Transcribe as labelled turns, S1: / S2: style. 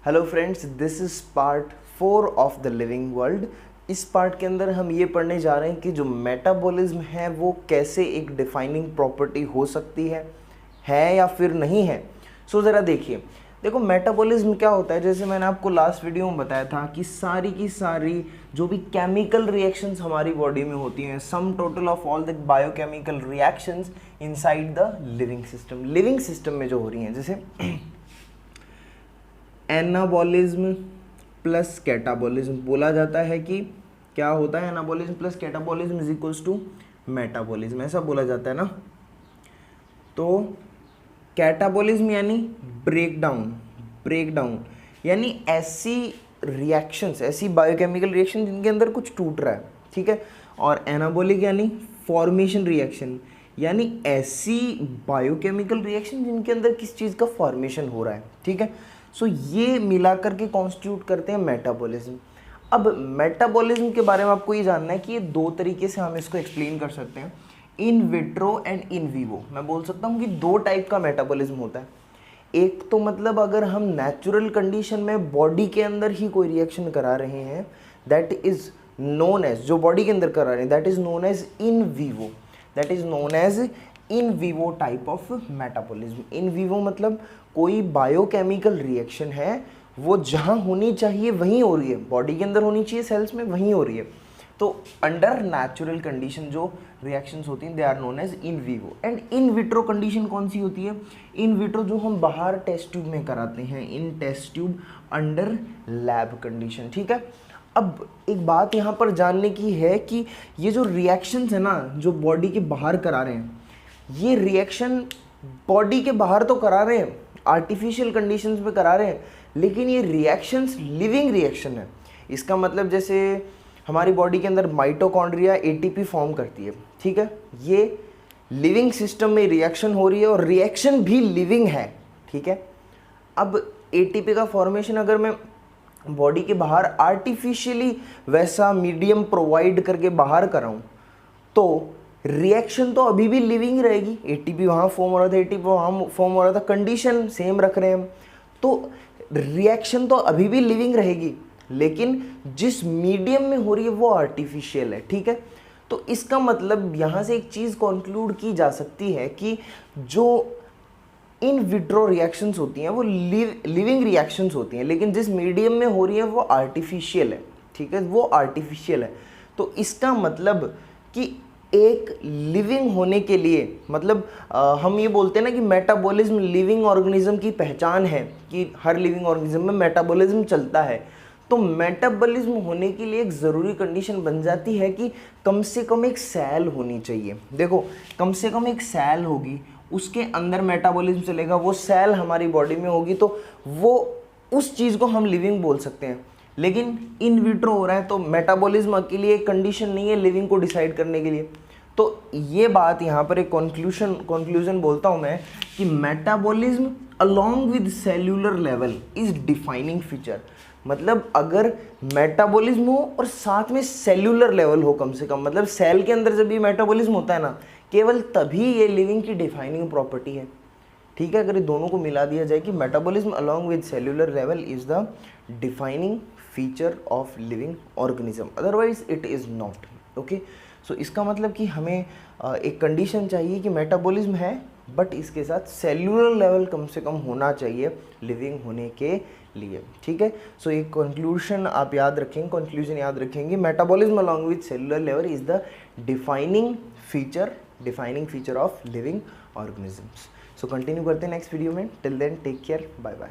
S1: Hello friends, this is part 4 of the living world. इस part के अंदर हम ये पढ़ने जा रहे हैं कि जो मेटाबॉलिज्म है वो कैसे एक डिफाइनिंग प्रॉपर्टी हो सकती है या फिर नहीं है। सो ज़रा देखो मेटाबॉलिज्म क्या होता है। जैसे मैंने आपको लास्ट वीडियो में बताया था कि सारी की सारी जो भी केमिकल रिएक्शंस हमारी बॉडी में होती हैं, sum total of all the biochemical reactions inside the living system में जो हो रही हैं, जैसे एनाबॉलिज्म प्लस कैटाबॉलिज्म बोला जाता है कि क्या होता है, anabolism plus catabolism is equals to metabolism, ऐसा बोला जाता है ना। तो कैटाबॉलिज्म यानी ब्रेकडाउन यानी ऐसी रिएक्शंस, ऐसी बायोकेमिकल रिएक्शन जिनके अंदर कुछ टूट रहा है, ठीक है। और एनाबॉलिक यानी फॉर्मेशन रिएक्शन, यानी ऐसी बायोकेमिकल रिएक्शन जिनके अंदर किस चीज़ का फॉर्मेशन हो रहा है, ठीक है। सो ये मिलाकर के कॉन्स्टिट्यूट करते हैं मेटाबॉलिज्म। अब मेटाबॉलिज्म के बारे में आपको ये जानना है कि ये दो तरीके से हम इसको एक्सप्लेन कर सकते हैं, in vitro and in vivo. मैं बोल सकता हूँ कि दो टाइप का मेटाबॉलिज्म होता है। एक तो मतलब अगर हम नेचुरल कंडीशन में बॉडी के अंदर ही कोई रिएक्शन करा रहे हैं, दैट इज नोन एज, जो बॉडी के अंदर करा रहे हैं that is known as in vivo, that is known as in vivo type of metabolism. In vivo मतलब कोई बायोकेमिकल रिएक्शन है वो जहाँ होनी चाहिए वहीं हो रही है, बॉडी के अंदर होनी चाहिए सेल्स में, वहीं हो रही है। तो अंडर नेचुरल कंडीशन जो रिएक्शंस होती हैं they are known as in vivo. And in vitro condition कौन सी होती है? इन विट्रो जो हम बाहर टेस्ट ट्यूब में कराते हैं, in test tube under lab condition, ठीक है। अब एक बात यहाँ पर जानने की है कि ये जो रिएक्शंस है ना, जो बॉडी के बाहर करा रहे हैं, ये रिएक्शन बॉडी के बाहर तो करा रहे हैं, आर्टिफिशियल कंडीशंस में करा रहे हैं, लेकिन ये रिएक्शंस लिविंग रिएक्शन है। इसका मतलब जैसे हमारी बॉडी के अंदर माइटोकॉन्ड्रिया एटीपी फॉर्म करती है, ठीक है। ये लिविंग सिस्टम में रिएक्शन हो रही है और रिएक्शन भी लिविंग है, ठीक है। अब एटीपी का फॉर्मेशन अगर मैं बॉडी के बाहर आर्टिफिशियली वैसा मीडियम प्रोवाइड करके बाहर कराऊं तो रिएक्शन तो अभी भी लिविंग रहेगी। एटीपी वहाँ फॉर्म हो रहा था, एटीपी वहाँ फॉर्म हो रहा था, कंडीशन सेम रख रहे हैं हम, तो रिएक्शन तो अभी भी लिविंग रहेगी, लेकिन जिस मीडियम में हो रही है वो आर्टिफिशियल है, ठीक है। तो इसका मतलब यहाँ से एक चीज़ कंक्लूड की जा सकती है कि जो इन विट्रो रिएक्शंस होती हैं वो लिविंग रिएक्शंस होती हैं, लेकिन जिस मीडियम में हो रही है वो आर्टिफिशियल है, ठीक है, वो आर्टिफिशियल है। तो इसका मतलब कि एक लिविंग होने के लिए, मतलब हम ये बोलते हैं ना कि मेटाबॉलिज्म लिविंग ऑर्गेनिज्म की पहचान है कि हर लिविंग ऑर्गेनिज्म में मेटाबॉलिज्म चलता है। तो मेटाबॉलिज्म होने के लिए एक ज़रूरी कंडीशन बन जाती है कि कम से कम एक सेल होनी चाहिए। देखो, कम से कम एक सेल होगी, उसके अंदर मेटाबॉलिज्म चलेगा, वो सेल हमारी बॉडी में होगी, तो वो उस चीज़ को हम लिविंग बोल सकते हैं। लेकिन इन विट्रो हो रहा है तो मेटाबॉलिज्म के लिए एक कंडीशन नहीं है लिविंग को डिसाइड करने के लिए। तो ये बात यहाँ पर एक कंक्लूजन बोलता हूँ मैं कि metabolism along with cellular level is defining feature. मतलब अगर मेटाबॉलिज्म हो और साथ में सेल्यूलर लेवल हो कम से कम, मतलब सेल के अंदर जब ये मेटाबॉलिज्म होता है ना, केवल तभी ये लिविंग की डिफाइनिंग प्रॉपर्टी है, ठीक है। अगर ये दोनों को मिला दिया जाए कि metabolism along with cellular level is the defining feature of living organism, otherwise it is not, okay. So इसका मतलब कि हमें एक कंडीशन चाहिए कि मेटाबॉलिज्म है बट इसके साथ सेल्यूलर लेवल कम से कम होना चाहिए लिविंग होने के लिए, ठीक है। सो एक कंक्लूजन आप याद रखेंगे, कंक्लूजन याद रखेंगे, metabolism along with cellular level is the defining feature of living organisms. So continue करते हैं नेक्स्ट वीडियो में। Till then take care, bye bye.